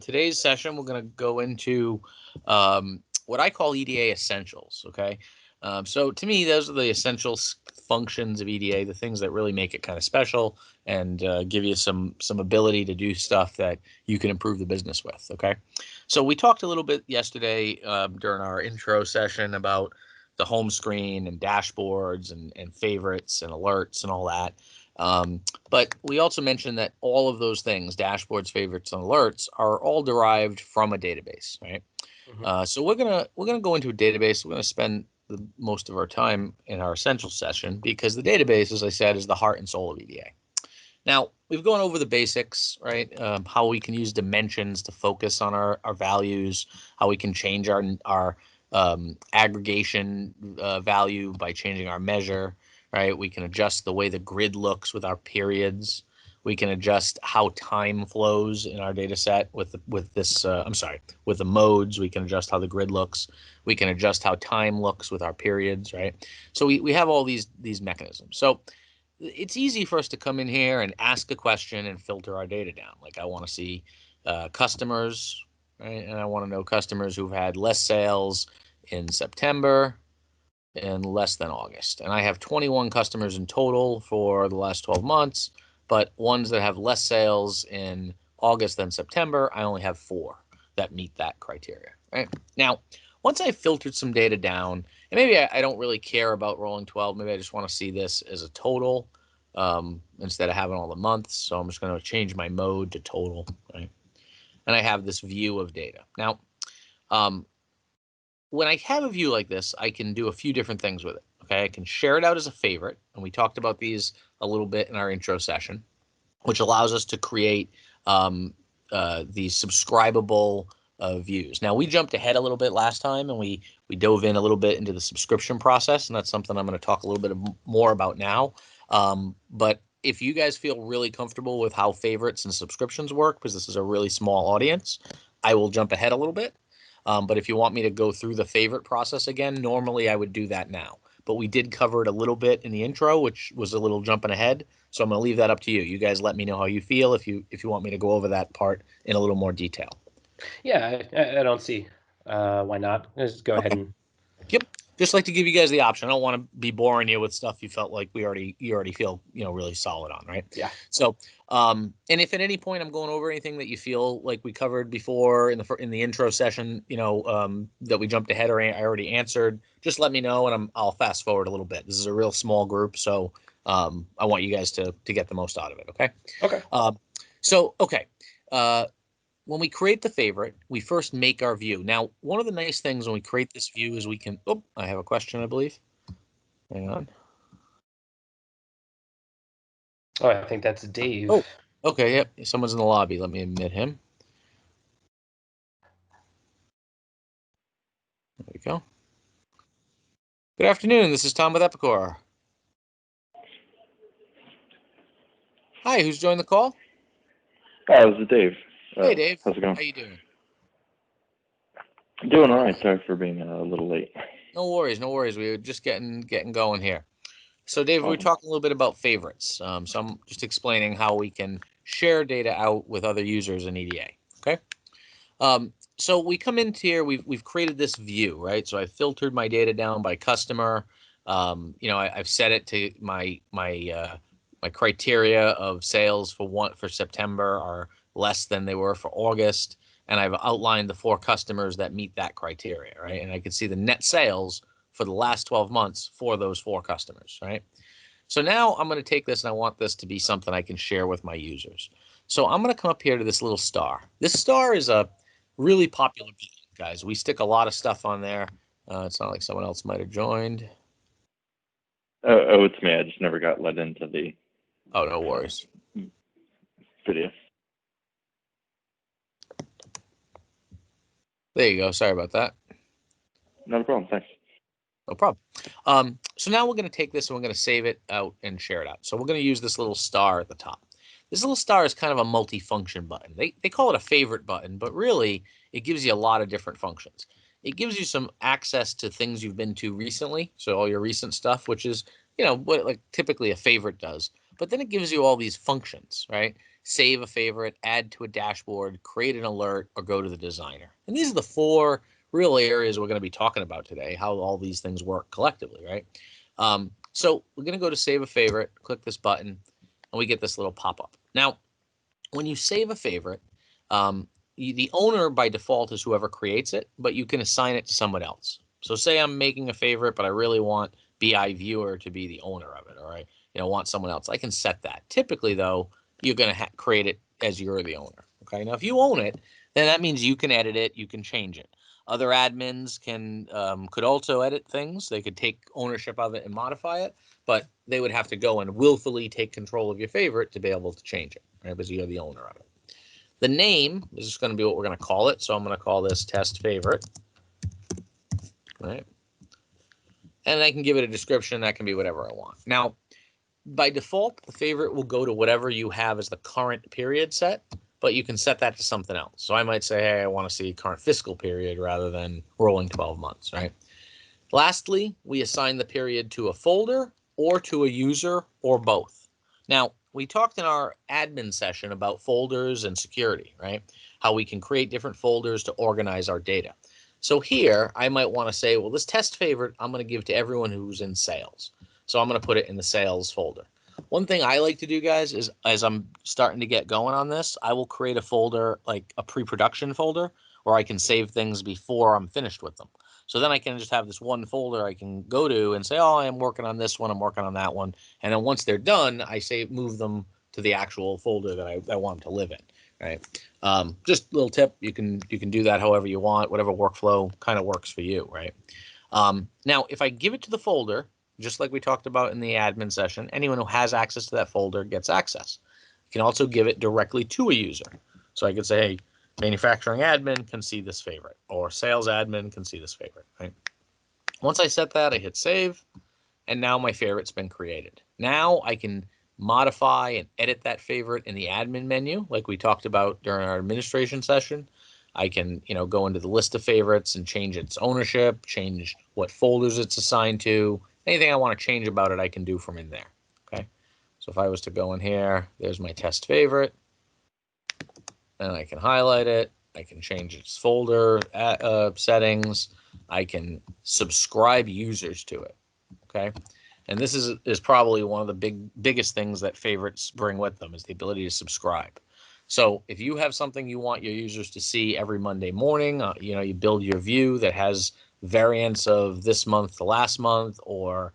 Today's session, we're going to go into what I call EDA essentials. Okay. So to me, those are the essential functions of EDA, the things that really make it kind of special and give you some ability to do stuff that you can improve the business with. Okay. So we talked a little bit yesterday during our intro session about the home screen and dashboards and favorites and alerts and all that. But we also mentioned that all of those things, dashboards, favorites, and alerts, are all derived from a database, right? So we're gonna go into a database. We're gonna spend the most of our time in our essential session because the database, as I said, is the heart and soul of EDA. Now we've gone over the basics, right? How we can use dimensions to focus on our values, how we can change our aggregation value by changing our measure, right? We can adjust the way the grid looks with our periods. We can adjust how time flows in our data set with the modes. We can adjust how the grid looks. We can adjust how time looks with our periods, right? So we have all these mechanisms. So it's easy for us to come in here and ask a question and filter our data down. Like I want to see customers, right? And I want to know customers who've had less sales in September and less than August. And I have 21 customers in total for the last 12 months, but ones that have less sales in August than September, I only have 4 that meet that criteria, right? Now, once I've filtered some data down, and maybe I don't really care about rolling 12, maybe I just want to see this as a total instead of having all the months. So I'm just going to change my mode to total, right? And I have this view of data. Now, when I have a view like this, I can do a few different things with it. Okay, I can share it out as a favorite, and we talked about these a little bit in our intro session, which allows us to create these subscribable views. Now we jumped ahead a little bit last time, and we dove in a little bit into the subscription process, and that's something I'm going to talk a little bit more about now. But if you guys feel really comfortable with how favorites and subscriptions work, because this is a really small audience, I will jump ahead a little bit. But if you want me to go through the favorite process again, normally I would do that now. But we did cover it a little bit in the intro, which was a little jumping ahead. So I'm going to leave that up to you. You guys let me know how you feel if you want me to go over that part in a little more detail. Yeah, I don't see why not. Just go ahead and. Yep. Just like to give you guys the option. I don't want to be boring you with stuff you felt like you already feel really solid on, right? Yeah. So, and if at any point I'm going over anything that you feel like we covered before in the intro session, that we jumped ahead or I already answered, just let me know and I'll fast forward a little bit. This is a real small group, so I want you guys to get the most out of it. Okay. Okay. Okay. When we create the favorite, we first make our view. Now, one of the nice things when we create this view is we can, I have a question, I believe. Hang on. Oh, I think that's Dave. Oh, okay, yep. Someone's in the lobby. Let me admit him. There we go. Good afternoon. This is Tom with Epicor. Hi, who's joined the call? Oh, this is Dave. Hey, Dave. How's it going? How you doing? Doing all right. Sorry for being a little late. No worries, no worries. We were just getting going here. So, Dave, we were talking a little bit about favorites. So I'm just explaining how we can share data out with other users in EDA. Okay. So we come into here. We've created this view, right? So I filtered my data down by customer. I've set it to my criteria of sales for September are less than they were for August, and I've outlined the 4 customers that meet that criteria, right? And I can see the net sales for the last 12 months for those 4 customers, right? So now I'm going to take this and I want this to be something I can share with my users. So I'm going to come up here to this little star. This star is a really popular button, guys. We stick a lot of stuff on there. It's not like someone else might have joined. Oh, it's me. I just never got let into the. Oh, no worries. Video. There you go. Sorry about that. Not a problem. Thanks. No problem. So now we're going to take this and we're going to save it out and share it out. So we're going to use this little star at the top. This little star is kind of a multi-function button. They call it a favorite button, but really it gives you a lot of different functions. It gives you some access to things you've been to recently, so all your recent stuff, which is what like typically a favorite does. But then it gives you all these functions, right? save a favorite, add to a dashboard, create an alert, or go to the designer. And these are the four real areas we're going to be talking about today, how all these things work collectively, right? So we're going to go to save a favorite, click this button, and we get this little pop-up. Now, when you save a favorite, the owner by default is whoever creates it, but you can assign it to someone else. So say I'm making a favorite, but I really want BI Viewer to be the owner of it, all right? Want someone else. I can set that. Typically, though, you're going to create it as you're the owner, okay? Now, if you own it, then that means you can edit it, you can change it. Other admins could also edit things. They could take ownership of it and modify it, but they would have to go and willfully take control of your favorite to be able to change it, right? Because you're the owner of it. The name is just going to be what we're going to call it. So I'm going to call this test favorite, right? And I can give it a description. That can be whatever I want. Now, by default, the favorite will go to whatever you have as the current period set, but you can set that to something else. So I might say, hey, I want to see current fiscal period rather than rolling 12 months, right? Lastly, we assign the period to a folder or to a user or both. Now, we talked in our admin session about folders and security, right? How we can create different folders to organize our data. So here, I might want to say, well, this test favorite, I'm going to give to everyone who's in sales. So I'm going to put it in the sales folder. One thing I like to do, guys, is as I'm starting to get going on this, I will create a folder, like a pre-production folder, where I can save things before I'm finished with them. So then I can just have this one folder I can go to and say, oh, I'm working on this one, I'm working on that one. And then once they're done, I say move them to the actual folder that I want them to live in, right? Just a little tip, you can do that however you want, whatever workflow kind of works for you, right? Now, if I give it to the folder, just like we talked about in the admin session, anyone who has access to that folder gets access. You can also give it directly to a user. So I could say, hey, manufacturing admin can see this favorite, or sales admin can see this favorite, right? Once I set that, I hit save, and now my favorite's been created. Now I can modify and edit that favorite in the admin menu, like we talked about during our administration session. I can, go into the list of favorites and change its ownership, change what folders it's assigned to. Anything I want to change about it, I can do from in there, okay? So if I was to go in here, there's my test favorite, and I can highlight it. I can change its folder settings. I can subscribe users to it, okay? And this is probably one of the biggest things that favorites bring with them is the ability to subscribe. So if you have something you want your users to see every Monday morning, you build your view that has variants of this month to last month, or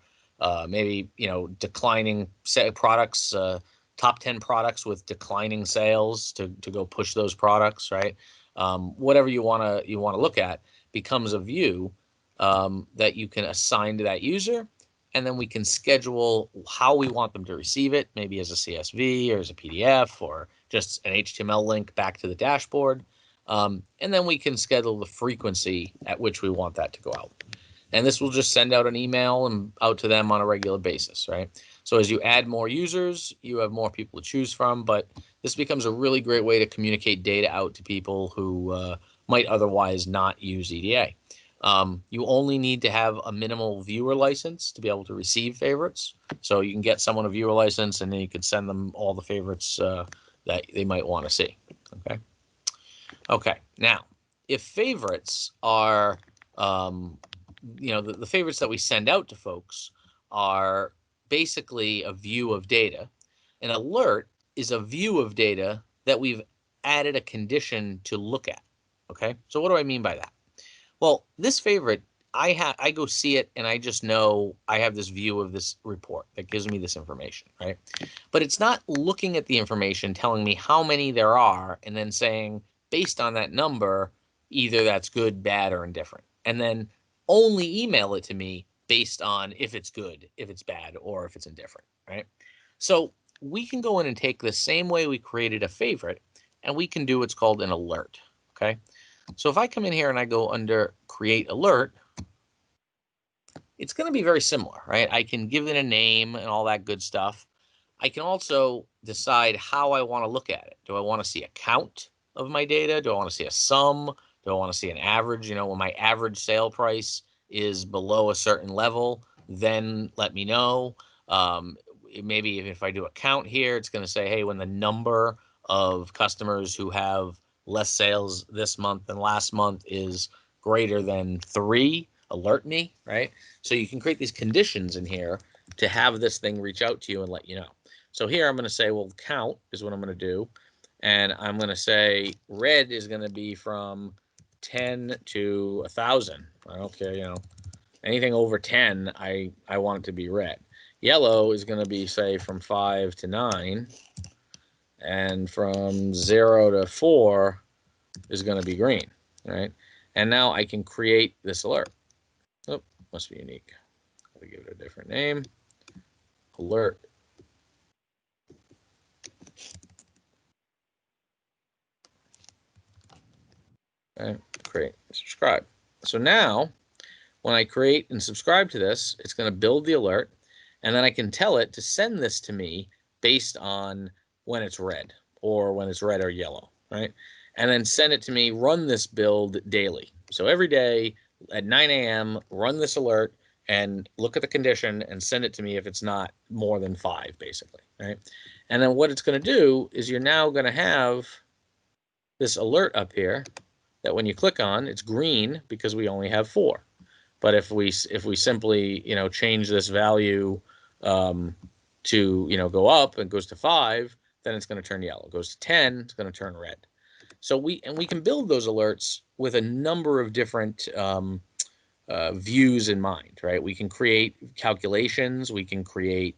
maybe declining products, top 10 products with declining sales to go push those products, right? Whatever you want to look at becomes a view that you can assign to that user, and then we can schedule how we want them to receive it, maybe as a CSV or as a PDF or just an HTML link back to the dashboard. And then we can schedule the frequency at which we want that to go out. And this will just send out an email and out to them on a regular basis, right? So as you add more users, you have more people to choose from, but this becomes a really great way to communicate data out to people who might otherwise not use EDA. You only need to have a minimal viewer license to be able to receive favorites. So you can get someone a viewer license, and then you can send them all the favorites that they might want to see. Okay. Now, if favorites are, the favorites that we send out to folks are basically a view of data. An alert is a view of data that we've added a condition to look at. Okay. So what do I mean by that? Well, this favorite, I go see it and I just know I have this view of this report that gives me this information, right? But it's not looking at the information telling me how many there are and then saying, based on that number, either that's good, bad, or indifferent. And then only email it to me based on if it's good, if it's bad, or if it's indifferent, right? So we can go in and take the same way we created a favorite, and we can do what's called an alert, okay? So if I come in here and I go under create alert, it's going to be very similar, right? I can give it a name and all that good stuff. I can also decide how I want to look at it. Do I want to see a count of my data? Do I want to see a sum? Do I want to see an average? When my average sale price is below a certain level, then let me know. Maybe if I do a count here, it's going to say, hey, when the number of customers who have less sales this month than last month is greater than 3, alert me, right? So you can create these conditions in here to have this thing reach out to you and let you know. So here I'm going to say, well, count is what I'm going to do. And I'm going to say red is going to be from 10 to 1,000. I don't care, you know, anything over 10, I want it to be red. Yellow is going to be, say, from 5 to 9. And from 0 to 4 is going to be green, right? And now I can create this alert. Oh, must be unique. I'll give it a different name. Alert. Okay, create, subscribe. So now, when I create and subscribe to this, it's going to build the alert, and then I can tell it to send this to me based on when it's red or when it's red or yellow, right? And then send it to me, run this build daily. So every day at 9 a.m., run this alert and look at the condition and send it to me if it's not more than 5, basically, right? And then what it's going to do is you're now going to have this alert up here that when you click on, it's green because we only have 4. But if we simply, you know, change this value to, you know, go up and goes to 5, then it's going to turn yellow. It goes to 10, it's going to turn red. So we can build those alerts with a number of different views in mind, right? We can create calculations. We can create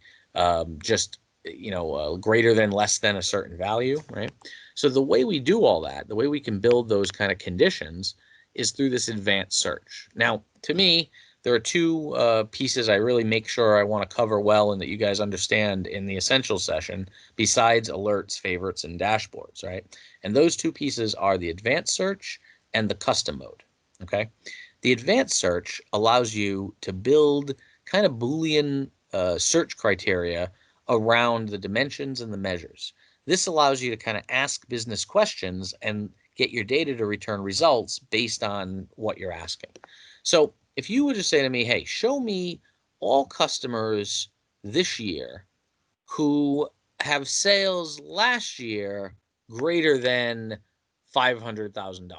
just, you know, greater than, less than a certain value, right? So the way we do all that, the way we can build those kind of conditions is through this advanced search. Now, to me, there are 2 pieces I really make sure I want to cover well and that you guys understand in the essential session, besides alerts, favorites, and dashboards, right? And those 2 pieces are the advanced search and the custom mode, okay? The advanced search allows you to build kind of Boolean search criteria around the dimensions and the measures. This allows you to kind of ask business questions and get your data to return results based on what you're asking. So if you were to say to me, hey, show me all customers this year who have sales last year greater than $500,000,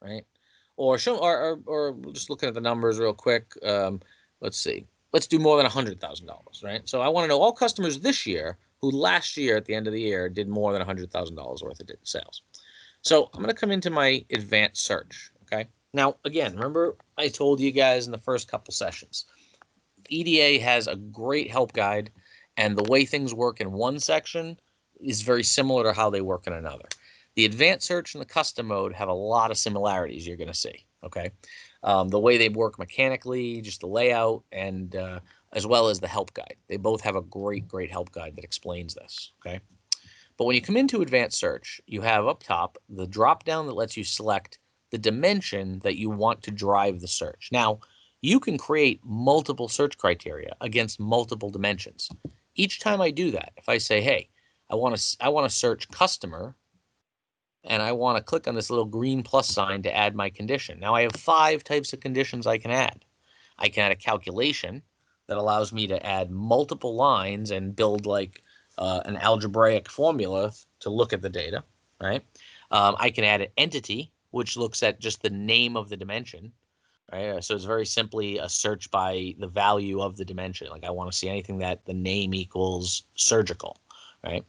right? Or show, or just looking at the numbers real quick. Let's see. Let's do more than $100,000, right? So I want to know all customers this year who last year at the end of the year did more than $100,000 worth of sales. So I'm going to come into my advanced search, okay? Now, again, remember I told you guys in the first couple sessions, EDA has a great help guide, and the way things work in one section is very similar to how they work in another. The advanced search and the custom mode have a lot of similarities you're going to see, okay? The way they work mechanically, just the layout, and as well as the help guide. They both have a great help guide that explains this, okay? But when you come into advanced search, you have up top the drop down that lets you select the dimension that you want to drive the search. Now, you can create multiple search criteria against multiple dimensions. Each time I do that, if I say, hey, I want to search customer, and I want to click on this little green plus sign to add my condition. Now I have 5 types of conditions I can add. I can add a calculation that allows me to add multiple lines and build like an algebraic formula to look at the data, right? I can add an entity, which looks at just the name of the dimension, right? So it's very simply a search by the value of the dimension. Like I want to see anything that the name equals surgical, right?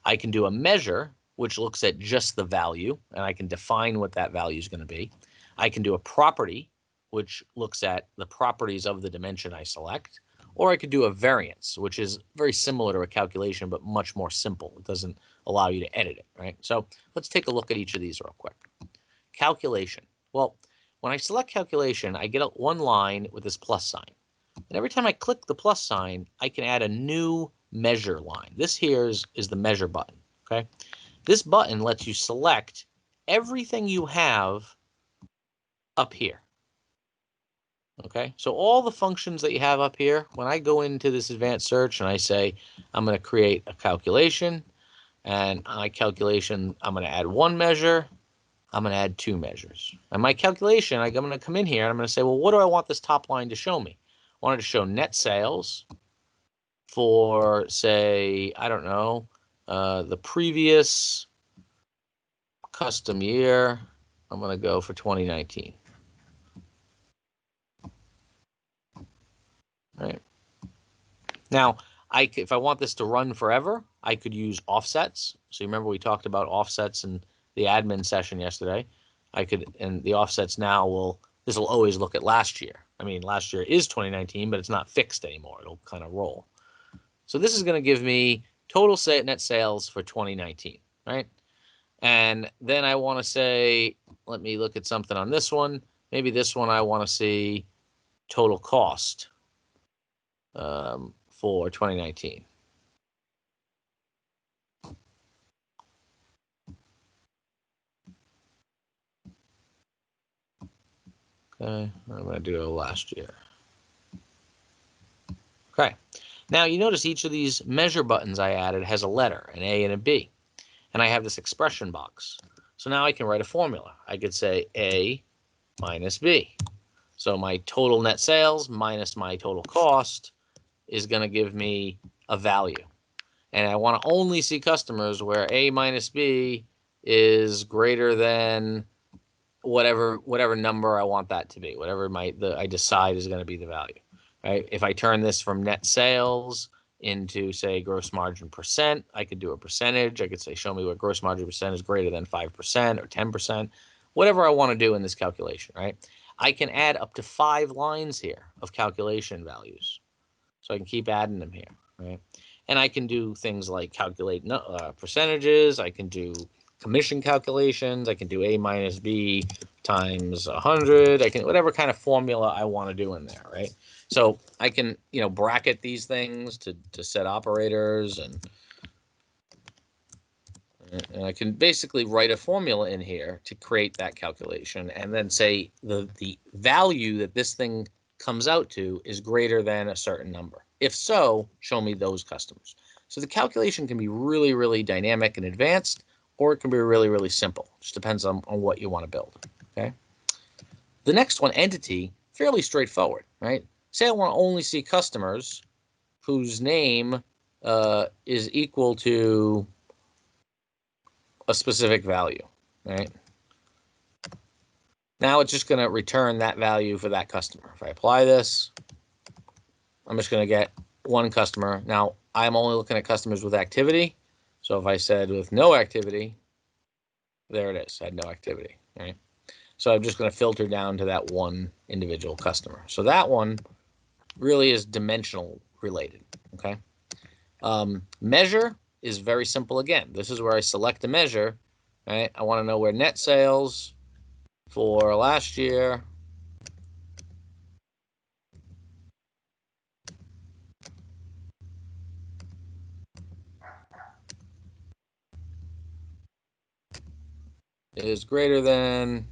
I can do a measure, which looks at just the value, and I can define what that value is going to be. I can do a property, which looks at the properties of the dimension I select. Or I could do a variance, which is very similar to a calculation, but much more simple. It doesn't allow you to edit it, right? So let's take a look at each of these real quick. Calculation. Well, when I select calculation, I get one line with this plus sign. And every time I click the plus sign, I can add a new measure line. This here is the measure button, okay? This button lets you select everything you have up here. Okay, so all the functions that you have up here, when I go into this advanced search and I say, I'm going to create a calculation, and my calculation, I'm going to add 1 measure, I'm going to add 2 measures. And my calculation, I'm going to come in here and I'm going to say, well, what do I want this top line to show me? I want it to show net sales for, say, I don't know, The previous custom year, I'm going to go for 2019. All right. Now, if I want this to run forever, I could use offsets. So you remember we talked about offsets in the admin session yesterday. And the offsets now this will always look at last year. I mean, last year is 2019, but it's not fixed anymore. It'll kind of roll. So this is going to give me total net sales for 2019, right? And then I want to say, let me look at something on this one. Maybe this one I want to see total cost for 2019. Okay, I'm going to do it last year. Okay, now you notice each of these measure buttons I added has a letter, an A and a B. And I have this expression box. So now I can write a formula. I could say A minus B. So my total net sales minus my total cost is going to give me a value. And I want to only see customers where A minus B is greater than whatever number I want that to be, whatever I decide is going to be the value. Right? If I turn this from net sales into, say, gross margin percent, I could do a percentage. I could say, show me what gross margin percent is greater than 5% or 10%, whatever I want to do in this calculation, right? I can add up to 5 lines here of calculation values. So I can keep adding them here, right? And I can do things like calculate percentages. I can do commission calculations. I can do A minus B times 100. I can, whatever kind of formula I want to do in there, right? So I can, bracket these things to set operators, and I can basically write a formula in here to create that calculation, and then say the value that this thing comes out to is greater than a certain number. If so, show me those customers. So the calculation can be really, really dynamic and advanced, or it can be really, really simple. Just depends on what you want to build. Okay. The next one, entity, fairly straightforward, right? Say I want to only see customers whose name is equal to a specific value, right? Now it's just going to return that value for that customer. If I apply this, I'm just going to get one customer. Now I'm only looking at customers with activity. So if I said with no activity, there it is. I had no activity, right? So I'm just going to filter down to that one individual customer. So that one really is dimensional related, okay? Measure is very simple again. This is where I select a measure, right? I want to know where net sales for last year is greater than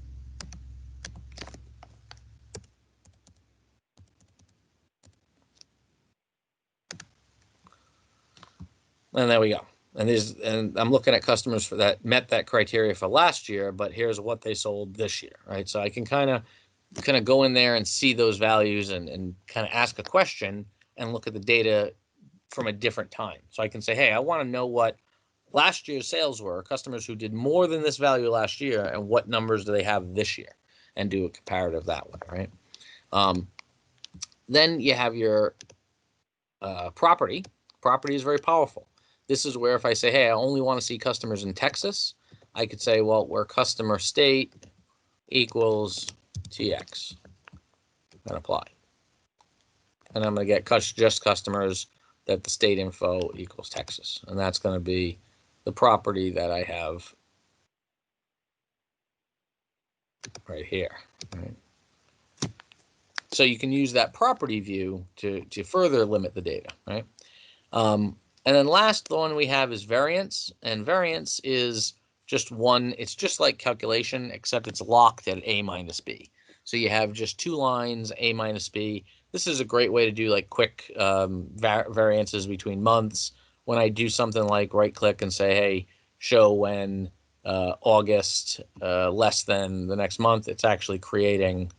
and there we go. And I'm looking at customers that met that criteria for last year, but here's what they sold this year, right? So I can kind of go in there and see those values and kind of ask a question and look at the data from a different time. So I can say, hey, I want to know what last year's sales were, customers who did more than this value last year, and what numbers do they have this year, and do a comparative that way, right? Then you have your property. Property is very powerful. This is where if I say, hey, I only want to see customers in Texas, I could say, well, where customer state equals TX, and apply. And I'm going to get just customers that the state info equals Texas. And that's going to be the property that I have right here. Right? So you can use that property view to further limit the data, right? And then last, the one we have is variance. And variance is just one. It's just like calculation, except it's locked at A minus B. So you have just 2 lines, A minus B. This is a great way to do like quick variances between months. When I do something like right click and say, hey, show when August less than the next month, it's actually creating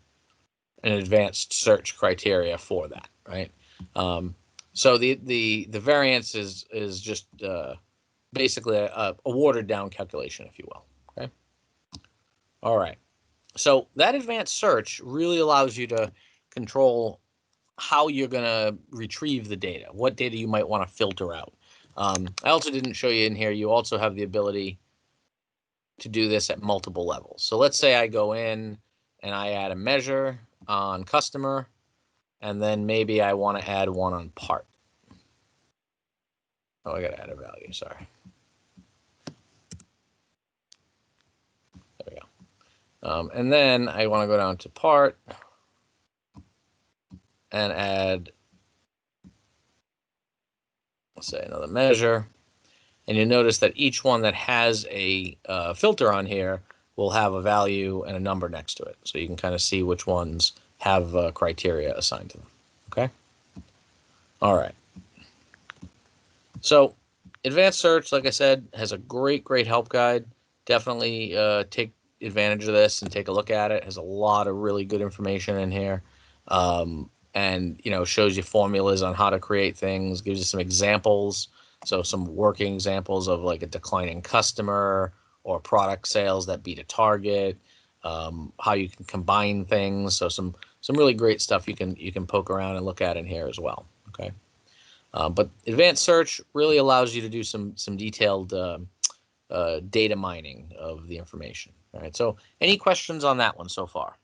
an advanced search criteria for that, right? So the variance is just basically a watered down calculation, if you will. Okay. All right. So that advanced search really allows you to control how you're going to retrieve the data, what data you might want to filter out. I also didn't show you in here, you also have the ability to do this at multiple levels. So let's say I go in and I add a measure on customer, and then maybe I want to add one on part. Oh, I got to add a value, sorry. There we go. And then I want to go down to part and add, let's say, another measure. And you notice that each one that has a filter on here will have a value and a number next to it. So you can kind of see which ones have criteria assigned to them. Okay. All right. So advanced search, like I said, has a great help guide. Definitely take advantage of this and take a look at it. It has a lot of really good information in here. And, you know, shows you formulas on how to create things, gives you some examples. So some working examples of like a declining customer or product sales that beat a target, how you can combine things. So some really great stuff you can poke around and look at in here as well. Okay. But advanced search really allows you to do some detailed data mining of the information. All right. So any questions on that one so far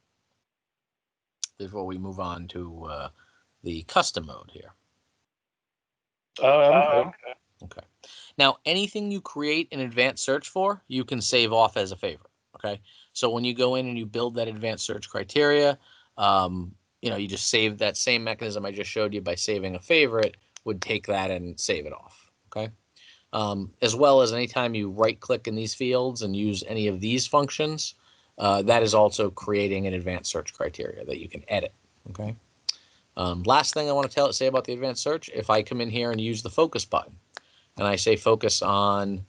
before we move on to the custom mode here? Okay. Now, anything you create an advanced search for, you can save off as a favorite. Okay. So when you go in and you build that advanced search criteria, you know, you just save that same mechanism I just showed you by saving a favorite would take that and save it off. Okay. As well as anytime you right click in these fields and use any of these functions, that is also creating an advanced search criteria that you can edit. Okay. Last thing I want to say about the advanced search, if I come in here and use the focus button and I say focus on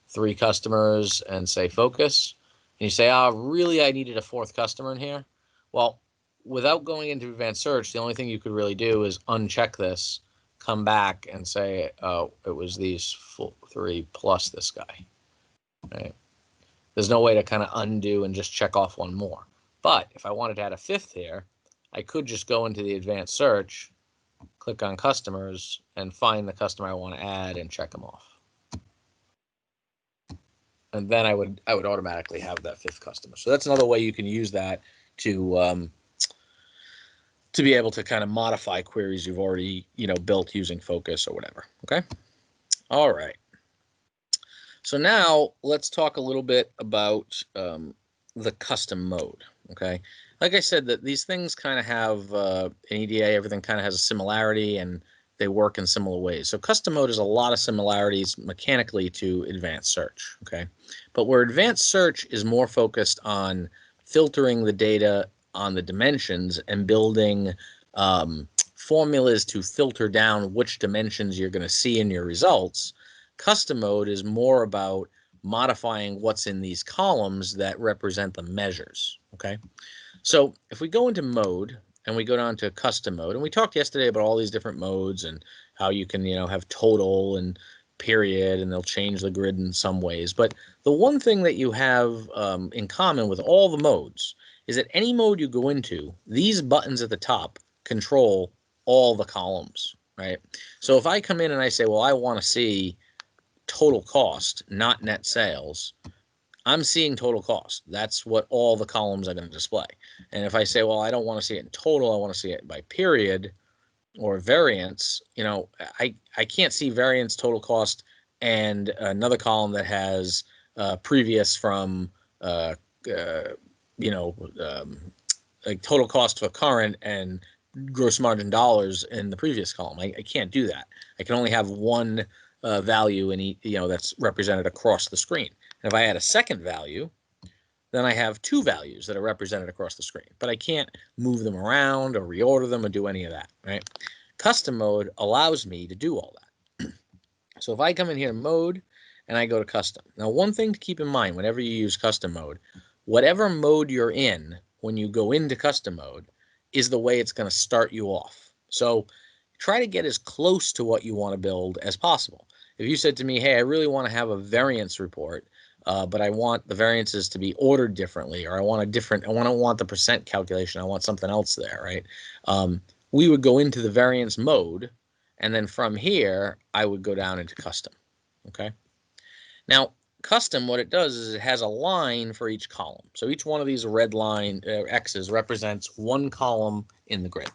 3 customers and say focus, and you say, oh, really, I needed a 4th customer in here. Well, without going into advanced search, the only thing you could really do is uncheck this, come back and say, oh, it was these 3 plus this guy. Right? There's no way to kind of undo and just check off one more. But if I wanted to add a 5th here, I could just go into the advanced search, click on customers, and find the customer I want to add and check them off. And then I would automatically have that 5th customer. So that's another way you can use that to be able to kind of modify queries you've already, you know, built using focus or whatever. Okay. All right. So now let's talk a little bit about the custom mode. Okay. Like I said, that these things kind of have in EDA, everything kind of has a similarity and they work in similar ways. So custom mode has a lot of similarities mechanically to advanced search. Okay. But where advanced search is more focused on filtering the data on the dimensions and building formulas to filter down which dimensions you're going to see in your results, custom mode is more about modifying what's in these columns that represent the measures. Okay. So if we go into mode and we go down to custom mode, and we talked yesterday about all these different modes and how you can, you know, have total and period, and they'll change the grid in some ways. But the one thing that you have in common with all the modes is that any mode you go into, these buttons at the top control all the columns, right? So if I come in and I say, well, I want to see total cost, not net sales, I'm seeing total cost. That's what all the columns are going to display. And if I say, well, I don't want to see it in total, I want to see it by period or variance, you know, I can't see variance, total cost, and another column that has previous from, you know, like total cost for current and gross margin dollars in the previous column. I can't do that. I can only have one value in each, you know, that's represented across the screen. And if I add a second value, then I have 2 values that are represented across the screen, but I can't move them around or reorder them or do any of that, right? Custom mode allows me to do all that. So if I come in here to mode and I go to custom. Now, one thing to keep in mind whenever you use custom mode, whatever mode you're in when you go into custom mode is the way it's going to start you off. So try to get as close to what you want to build as possible. If you said to me, hey, I really want to have a variance report, but I want the variances to be ordered differently, or I want the percent calculation, I want something else there, right? We would go into the variance mode, and then from here, I would go down into custom, okay? Now, custom, what it does is it has a line for each column. So each one of these red line X's represents one column in the grid.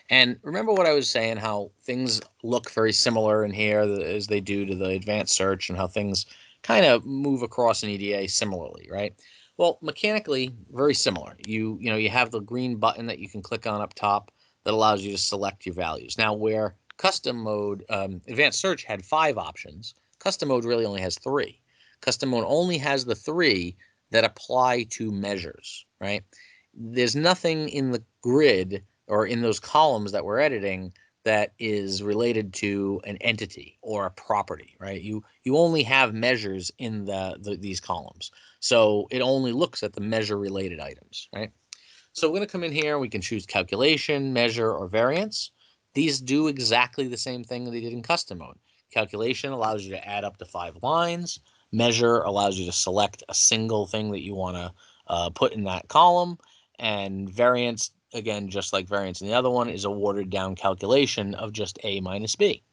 And remember what I was saying, how things look very similar in here as they do to the advanced search, and how things kind of move across in EDA similarly, right? Well, mechanically, very similar. You have the green button that you can click on up top that allows you to select your values. Now, where custom mode, advanced search had 5 options, custom mode really only has 3. Custom mode only has the 3 that apply to measures, right? There's nothing in the grid or in those columns that we're editing that is related to an entity or a property, right? You only have measures in these columns. So it only looks at the measure related items, right? So we're going to come in here, we can choose calculation, measure, or variance. These do exactly the same thing that they did in custom mode. Calculation allows you to add up to 5 lines. Measure allows you to select a single thing that you want to put in that column. And variance, again, just like variance in the other one, is a watered down calculation of just A minus B.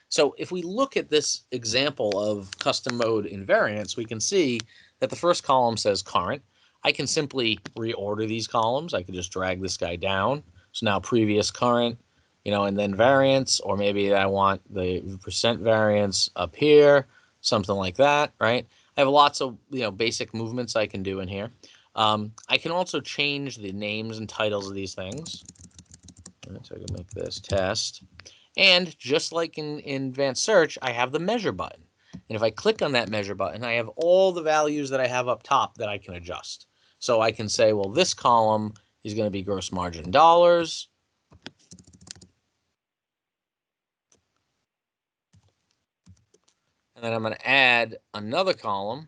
So if we look at this example of custom mode in variance, we can see that the first column says current. I can simply reorder these columns. I could just drag this guy down. So now previous current, and then variance, or maybe I want the percent variance up here, something like that, right? I have lots of, basic movements I can do in here. I can also change the names and titles of these things. So I can make this test. And just like in advanced search, I have the measure button. And if I click on that measure button, I have all the values that I have up top that I can adjust. So I can say, well, this column is going to be gross margin dollars. And then I'm going to add another column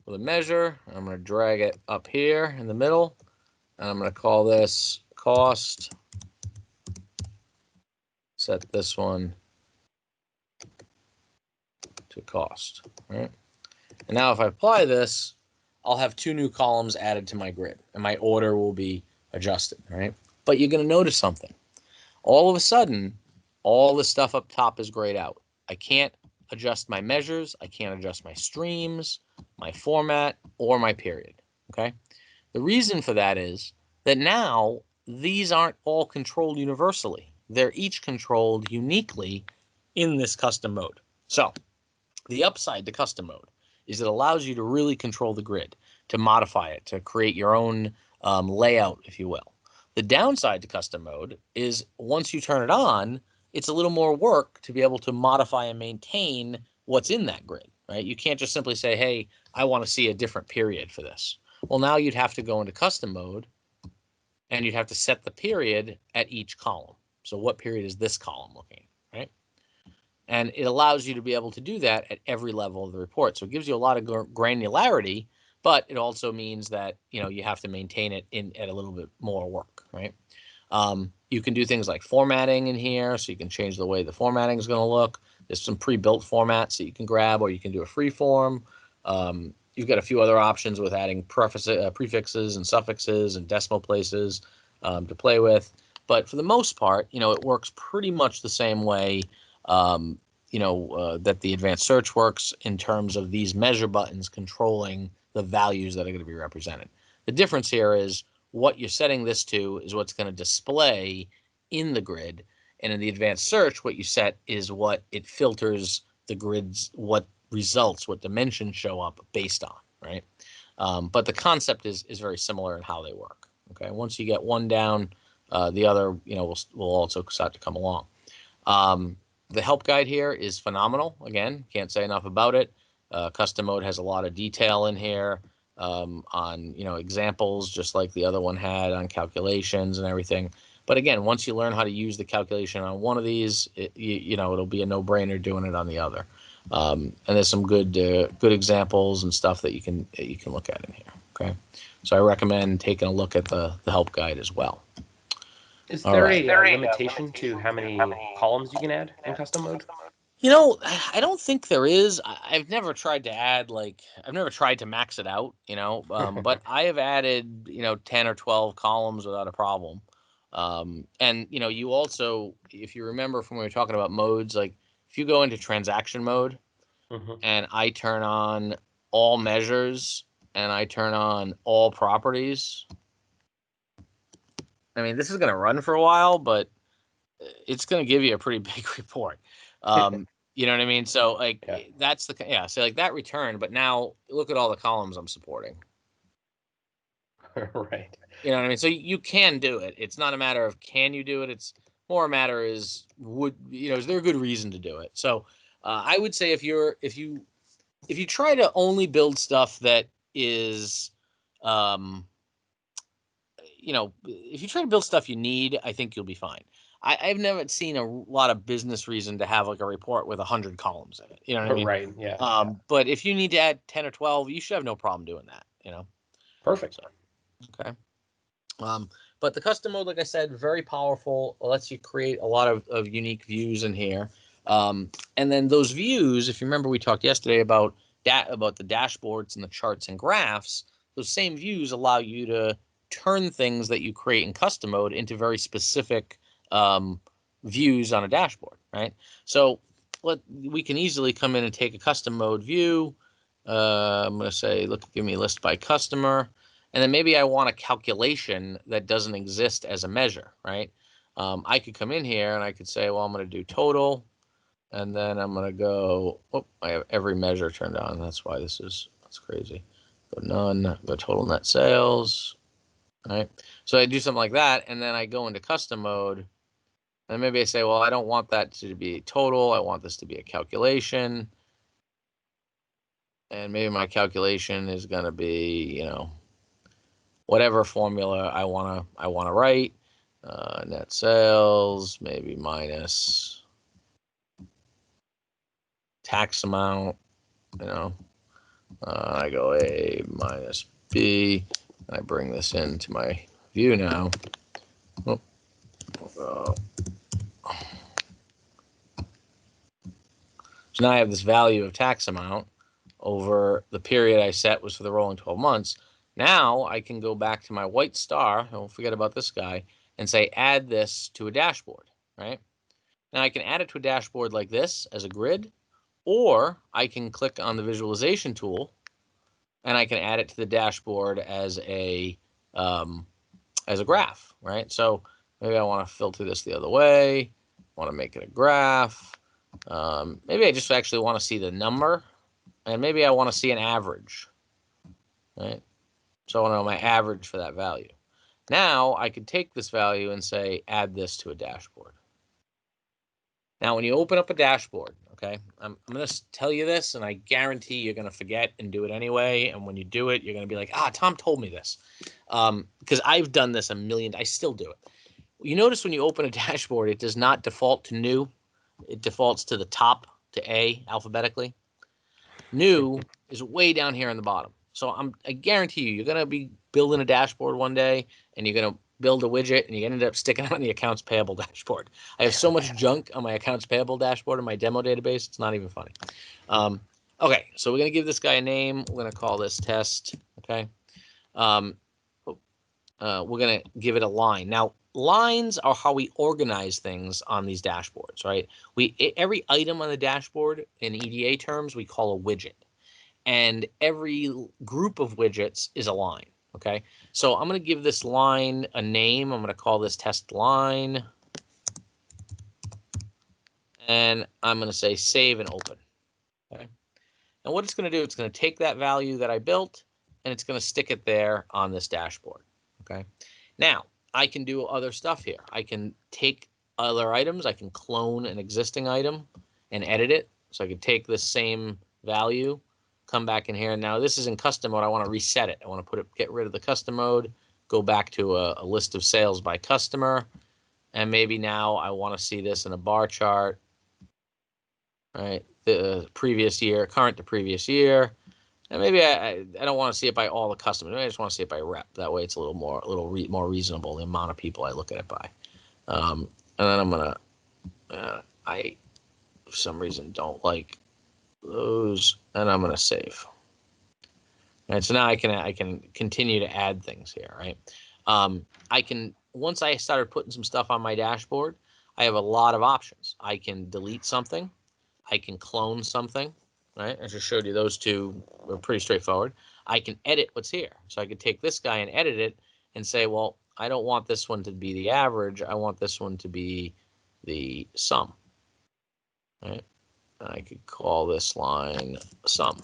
with a measure. I'm going to drag it up here in the middle. And I'm going to call this cost. Set this one to cost, right? And now if I apply this, I'll have 2 new columns added to my grid, and my order will be adjusted, right? But you're going to notice something. All of a sudden, all the stuff up top is grayed out. I can't adjust my measures. I can't adjust my streams, my format, or my period, okay? The reason for that is that now these aren't all controlled universally. They're each controlled uniquely in this custom mode. So the upside to custom mode is it allows you to really control the grid, to modify it, to create your own layout, if you will. The downside to custom mode is once you turn it on, it's a little more work to be able to modify and maintain what's in that grid, right? You can't just simply say, hey, I want to see a different period for this. Well, now you'd have to go into custom mode, and you'd have to set the period at each column. So what period is this column looking at, right? And it allows you to be able to do that at every level of the report. So it gives you a lot of granularity, but it also means that you have to maintain it at a little bit more work, right? You can do things like formatting in here, so you can change the way the formatting is going to look. There's some pre-built formats that you can grab, or you can do a free form. You've got a few other options with adding prefixes and suffixes and decimal places to play with. But for the most part, it works pretty much the same way that the advanced search works in terms of these measure buttons controlling the values that are going to be represented. The difference here is what you're setting this to is what's going to display in the grid. And in the advanced search, what you set is what it filters the grids, what results, what dimensions show up based on, right? But the concept is very similar in how they work. Okay, once you get one down, the other, will also start to come along. The help guide here is phenomenal. Again, can't say enough about it. Custom mode has a lot of detail in here on examples, just like the other one had on calculations and everything. But again, once you learn how to use the calculation on one of these, it'll be a no-brainer doing it on the other. And there's some good examples and stuff that you can look at in here. Okay, so I recommend taking a look at the help guide as well. Is there a limitation to how many columns you can add in custom mode? I don't think there is. I've never tried to add I've never tried to max it out, but I have added 10 or 12 columns without a problem. And you also, if you remember from when we were talking about modes, like if you go into transaction mode Mhm. and I turn on all measures and I turn on all properties, I mean, this is going to run for a while, but it's going to give you a pretty big report. You know what I mean? So like Yeah. that's so like that returned, but now look at all the columns I'm supporting. Right. You know what I mean? So you can do it. It's not a matter of can you do it. It's more a matter is is there a good reason to do it? So I would say if you try to only build stuff that is um, if you try to build stuff you need, I think you'll be fine. I've never seen a lot of business reason to have like a report with 100 columns in it. You know what I mean? Right. Yeah. But if you need to add 10 or 12, you should have no problem doing that. Perfect. So, okay. Um, but the custom mode, like I said, very powerful. It lets you create a lot of unique views in here. And then those views, if you remember, we talked yesterday about about the dashboards and the charts and graphs. Those same views allow you to turn things that you create in custom mode into very specific views on a dashboard, right? So we can easily come in and take a custom mode view. I'm going to say, look, give me a list by customer. And then maybe I want a calculation that doesn't exist as a measure, right? I could come in here and I could say, well, I'm going to do total. And then I'm going to go, I have every measure turned on. That's why that's crazy. Go none, go total net sales, right? So I do something like that. And then I go into custom mode. And maybe I say, well, I don't want that to be total. I want this to be a calculation. And maybe my calculation is going to be, whatever formula I wanna write. Net sales, maybe minus tax amount. I go A minus B. And I bring this into my view now. Oh, so now I have this value of tax amount over the period I set was for the rolling 12 months. Now I can go back to my white star, don't forget about this guy, and say add this to a dashboard, right? Now I can add it to a dashboard like this as a grid, or I can click on the visualization tool and I can add it to the dashboard as a graph, right? So maybe I want to filter this the other way, want to make it a graph. Maybe I just actually want to see the number, and maybe I want to see an average, right? So I want to know my average for that value. Now I could take this value and say, add this to a dashboard. Now, when you open up a dashboard, okay, I'm going to tell you this, and I guarantee you're going to forget and do it anyway. And when you do it, you're going to be like, Tom told me this. Because I've done this a million, I still do it. You notice when you open a dashboard, it does not default to new. It defaults to the top, to A, alphabetically. New is way down here in the bottom. So I guarantee you're going to be building a dashboard one day, and you're going to build a widget, and you're going to end up sticking it on the accounts payable dashboard. I have so much junk on my accounts payable dashboard in my demo database. It's not even funny. Okay, so we're going to give this guy a name. We're going to call this test. Okay. We're going to give it a line. Now, lines are how we organize things on these dashboards, right? Every item on the dashboard in EDA terms, we call a widget. And every group of widgets is a line, okay? So I'm going to give this line a name. I'm going to call this test line. And I'm going to say save and open, okay? And what it's going to do, it's going to take that value that I built, and it's going to stick it there on this dashboard, okay? Now, I can do other stuff here. I can take other items. I can clone an existing item and edit it. So I could take this same value, come back in here. Now, this is in custom mode. I want to reset it. I want to get rid of the custom mode, go back to a list of sales by customer. And maybe now I want to see this in a bar chart, right? The previous year, current to previous year. And maybe I don't want to see it by all the customers. I just want to see it by rep. That way, it's a little more reasonable the amount of people I look at it by. And then I'm gonna for some reason don't like those, and I'm going to save. Right, so now I can continue to add things here, right? I can, once I started putting some stuff on my dashboard, I have a lot of options. I can delete something, I can clone something, right? I just showed you those two are pretty straightforward. I can edit what's here. So I could take this guy and edit it and say, well, I don't want this one to be the average. I want this one to be the sum, right? And I could call this line sum.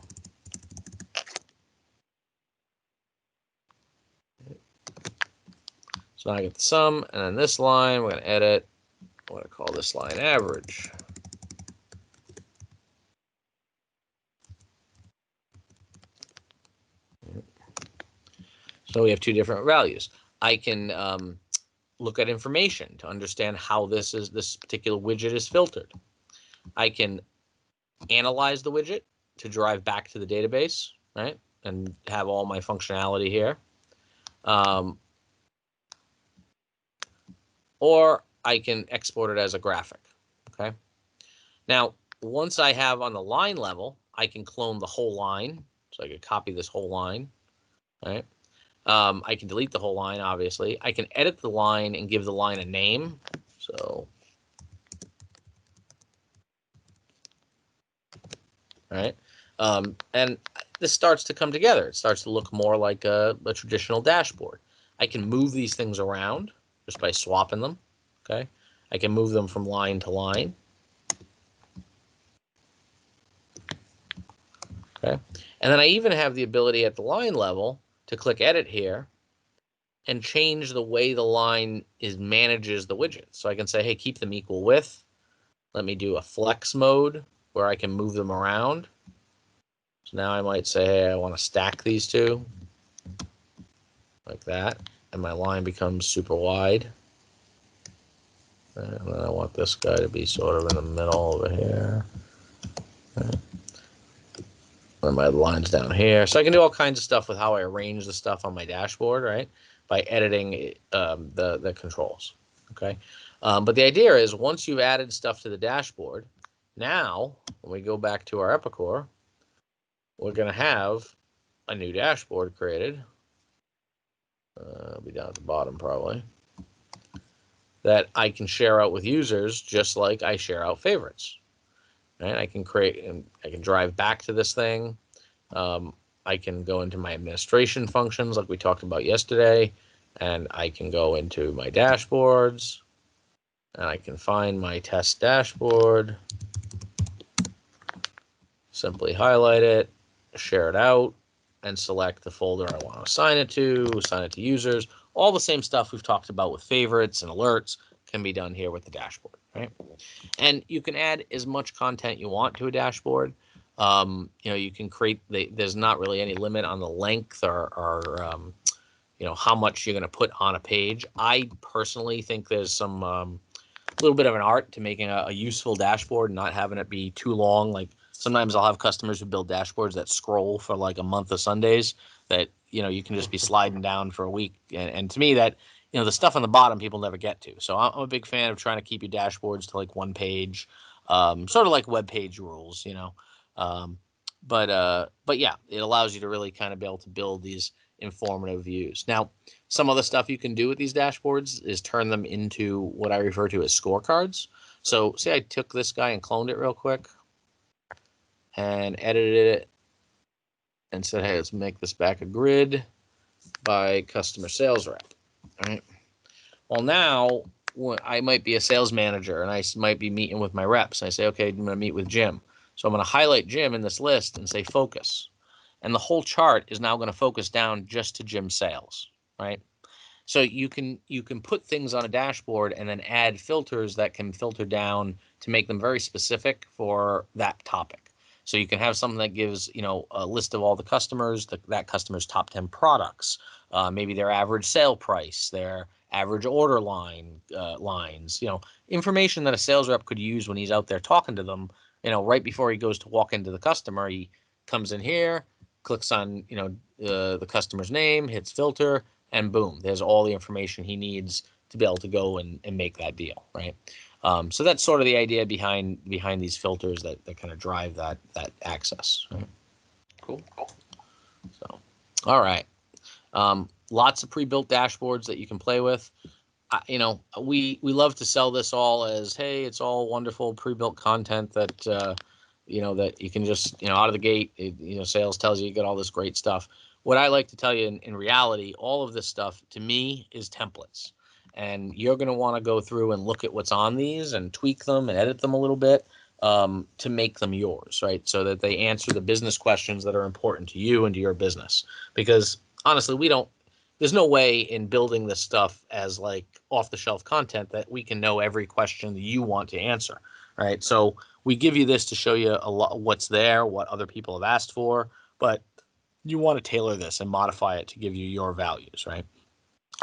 So now I get the sum, and then this line, we're going to edit. I'm going to call this line average. So we have two different values. I can look at information to understand how this particular widget is filtered. I can analyze the widget to drive back to the database, right, and have all my functionality here. Or I can export it as a graphic, okay? Now, once I have on the line level, I can clone the whole line. So I could copy this whole line, right? I can delete the whole line, obviously. I can edit the line and give the line a name. So, right? And this starts to come together. It starts to look more like a traditional dashboard. I can move these things around just by swapping them, okay? I can move them from line to line. Okay. And then I even have the ability at the line level to click edit here and change the way the line manages the widget. So I can say, hey, keep them equal width. Let me do a flex mode where I can move them around. So now I might say, hey, I want to stack these two like that. And my line becomes super wide. And then I want this guy to be sort of in the middle over here. Okay. And my line's down here. So I can do all kinds of stuff with how I arrange the stuff on my dashboard, right? By editing the controls, okay? But the idea is once you've added stuff to the dashboard, now when we go back to our Epicor, we're going to have a new dashboard created. It'll be down at the bottom probably. That I can share out with users just like I share out favorites. Right? I can create and I can drive back to this thing. I can go into my administration functions like we talked about yesterday, and I can go into my dashboards, and I can find my test dashboard, simply highlight it, share it out, and select the folder I want to assign it to users. All the same stuff we've talked about with favorites and alerts can be done here with the dashboard, right? And you can add as much content you want to a dashboard. You can create, there's not really any limit on the length or how much you're going to put on a page. I personally think there's some little bit of an art to making a useful dashboard and not having it be too long. Like sometimes I'll have customers who build dashboards that scroll for like a month of Sundays that, you can just be sliding down for a week. And to me that, the stuff on the bottom people never get to. So I'm a big fan of trying to keep your dashboards to like one page, sort of like web page rules, but yeah, it allows you to really kind of be able to build these informative views. Now, some other stuff you can do with these dashboards is turn them into what I refer to as scorecards. So say I took this guy and cloned it real quick and edited it and said, hey, let's make this back a grid by customer sales rep. All right. Well, now I might be a sales manager and I might be meeting with my reps. And I say, okay, I'm going to meet with Jim. So I'm going to highlight Jim in this list and say focus. And the whole chart is now going to focus down just to Jim's sales, right? So you can put things on a dashboard and then add filters that can filter down to make them very specific for that topic. So you can have something that gives, a list of all the customers, that customer's top 10 products, maybe their average sale price, their average order lines, information that a sales rep could use when he's out there talking to them, right before he goes to walk into the customer, he comes in here, clicks on, the customer's name, hits filter, and boom, there's all the information he needs to be able to go and make that deal, right? So that's sort of the idea behind these filters that kind of drive that access. Right? Cool. So, all right. Lots of pre-built dashboards that you can play with. We love to sell this all as, hey, it's all wonderful pre-built content that that you can just out of the gate. Sales tells you get all this great stuff. What I like to tell you in reality, all of this stuff to me is templates, and you're going to want to go through and look at what's on these and tweak them and edit them a little bit to make them yours, right? So that they answer the business questions that are important to you and to your business. Because honestly, there's no way in building this stuff as like off the shelf content that we can know every question that you want to answer, right? So we give you this to show you a lot what's there, what other people have asked for, but you want to tailor this and modify it to give you your values, right?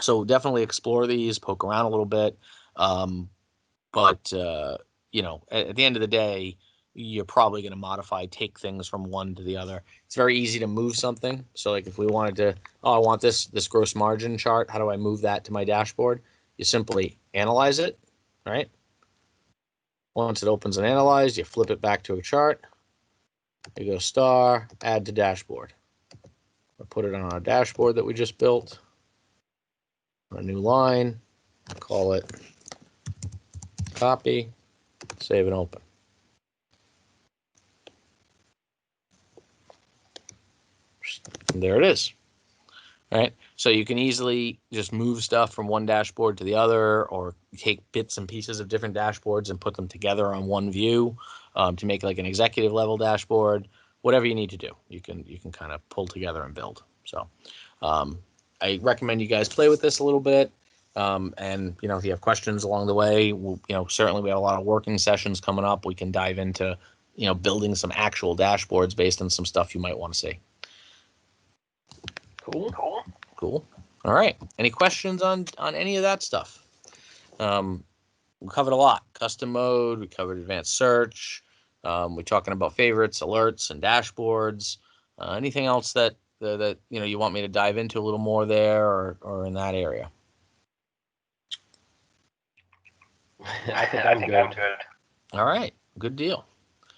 So definitely explore these, poke around a little bit. But at the end of the day, you're probably going to take things from one to the other. It's very easy to move something. So like if we wanted to, I want this gross margin chart. How do I move that to my dashboard? You simply analyze it, right? Once it opens and analyzed, you flip it back to a chart. You go star, add to dashboard. I'll put it on our dashboard that we just built. A new line, call it copy, save and open. And there it is. Right. So you can easily just move stuff from one dashboard to the other, or take bits and pieces of different dashboards and put them together on one view to make like an executive level dashboard. Whatever you need to do, you can kind of pull together and build. So I recommend you guys play with this a little bit. And if you have questions along the way, certainly we have a lot of working sessions coming up. We can dive into building some actual dashboards based on some stuff you might want to see. Cool. All right. Any questions on any of that stuff? We covered a lot. Custom mode. We covered advanced search. We're talking about favorites, alerts, and dashboards. Anything else that you want me to dive into a little more there, or in that area? I think I'm good. All right. Good deal.